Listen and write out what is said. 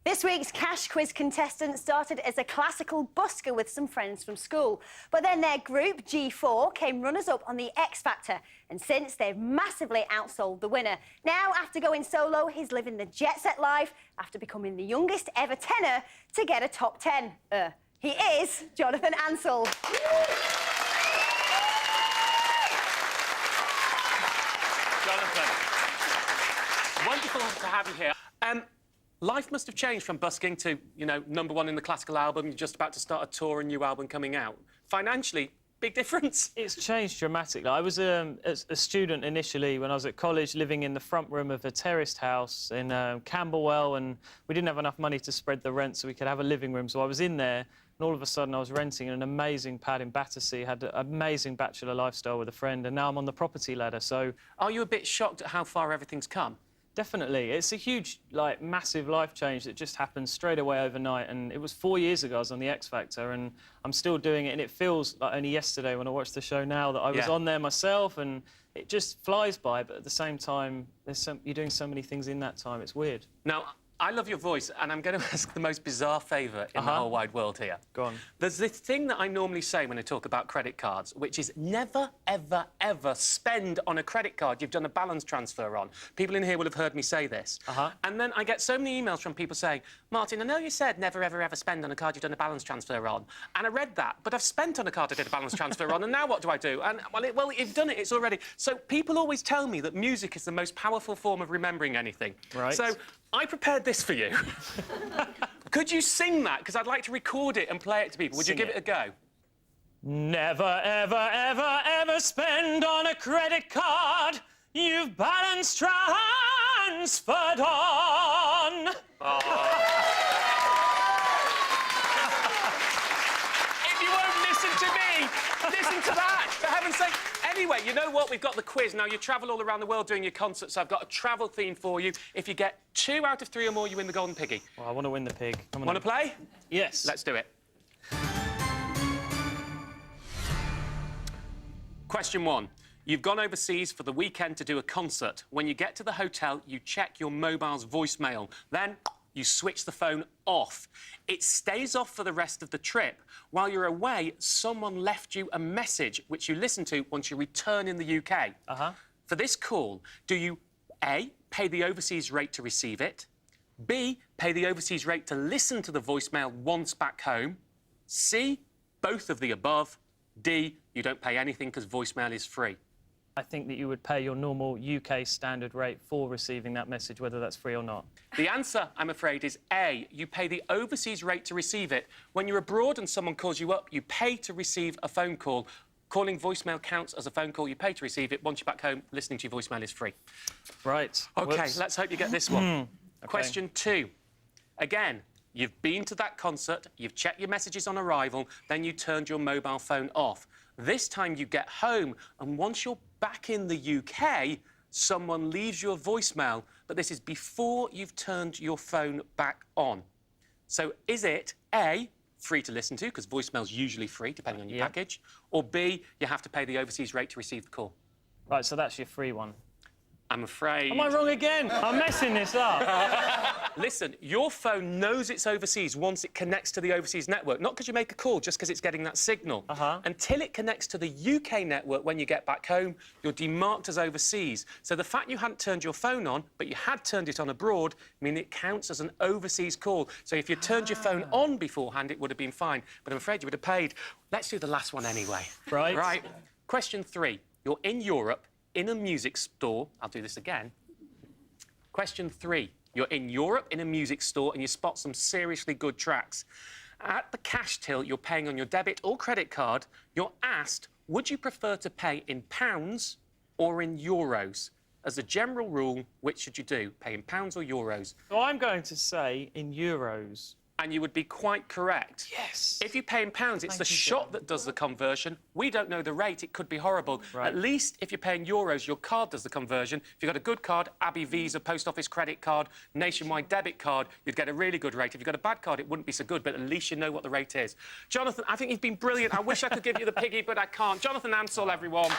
This week's Cash Quiz contestant started as a classical busker with some friends from school. But then their group, G4, came runners-up on the X Factor. And since, they've massively outsold the winner. Now, after going solo, he's living the jet-set life after becoming the youngest ever tenor to get a top 10. He is Jonathan Ansell. Jonathan, wonderful to have you here. Life must have changed from busking to, you know, #1 in the classical album. You're just about to start a tour, a new album coming out. Financially, big difference. It's changed dramatically. I was a student initially when I was at college, living in the front room of a terraced house in Camberwell, and we didn't have enough money to spread the rent so we could have a living room. So I was in there, and all of a sudden I was renting an amazing pad in Battersea, had an amazing bachelor lifestyle with a friend, and now I'm on the property ladder, so... Are you a bit shocked at how far everything's come? Definitely. It's a huge, like, massive life change that just happened straight away overnight, and it was 4 years ago I was on the X Factor, and I'm still doing it, and it feels like only yesterday when I watched the show now that I was on there myself, and it just flies by, but at the same time, you're doing so many things in that time, it's weird. Now, I love your voice, and I'm going to ask the most bizarre favour in the whole wide world here. Go on. There's this thing that I normally say when I talk about credit cards, which is never, ever, ever spend on a credit card you've done a balance transfer on. People in here will have heard me say this. And then I get so many emails from people saying, Martin, I know you said never, ever, ever spend on a card you've done a balance transfer on. And I read that, but I've spent on a card I did a balance transfer on, and now what do I do? And, well, you've done it, it's already... So people always tell me that music is the most powerful form of remembering anything. Right. So I prepared this for you. Could you sing that? Because I'd like to record it and play it to people. Would you give it a go? Never, ever, ever, ever spend on a credit card you've balance transferred on. If you won't listen to me, listen to that, for heaven's sake. Anyway, you know what? We've got the quiz. Now, you travel all around the world doing your concerts, so I've got a travel theme for you. If you get 2 out of 3 or more, you win the golden piggy. Well, I want to win the pig. Want to play? Yes. Let's do it. Question 1. You've gone overseas for the weekend to do a concert. When you get to the hotel, you check your mobile's voicemail. Then you switch the phone off. It stays off for the rest of the trip. While you're away, someone left you a message which you listen to once you return in the UK. For this call, do you A, pay the overseas rate to receive it, B, pay the overseas rate to listen to the voicemail once back home, C, both of the above, D, you don't pay anything because voicemail is free? I think that you would pay your normal UK standard rate for receiving that message, whether that's free or not. The answer, I'm afraid, is A. You pay the overseas rate to receive it. When you're abroad and someone calls you up, you pay to receive a phone call. Calling voicemail counts as a phone call. You pay to receive it. Once you're back home, listening to your voicemail is free. Right. OK, let's hope you get this one. Okay. Question 2. Again, you've been to that concert, you've checked your messages on arrival, then you turned your mobile phone off. This time you get home, and once you're back in the UK, someone leaves you a voicemail, but this is before you've turned your phone back on. So is it A, free to listen to, because voicemail's usually free, depending on your package, or B, you have to pay the overseas rate to receive the call? Right, so that's your free one. I'm afraid... Am I wrong again? I'm messing this up. Listen, your phone knows it's overseas once it connects to the overseas network, not because you make a call, just because it's getting that signal. Until it connects to the UK network when you get back home, you're demarked as overseas. So the fact you hadn't turned your phone on, but you had turned it on abroad, mean it counts as an overseas call. So if you turned your phone on beforehand, it would have been fine. But I'm afraid you would have paid. Let's do the last one anyway. Right. Right. Question 3. You're in Europe, in a music store. I'll do this again. Question 3. You're in Europe in a music store and you spot some seriously good tracks. At the cash till you're paying on your debit or credit card, you're asked, would you prefer to pay in pounds or in euros? As a general rule, which should you do? Pay in pounds or euros? So I'm going to say in euros. And you would be quite correct. Yes. If you pay in pounds, it's the shop that does the conversion. We don't know the rate. It could be horrible. Right. At least if you're paying euros, your card does the conversion. If you've got a good card, Abbey Visa, Post Office credit card, Nationwide debit card, you'd get a really good rate. If you've got a bad card, it wouldn't be so good, but at least you know what the rate is. Jonathan, I think you've been brilliant. I wish I could give you the piggy, but I can't. Jonathan Ansell, everyone.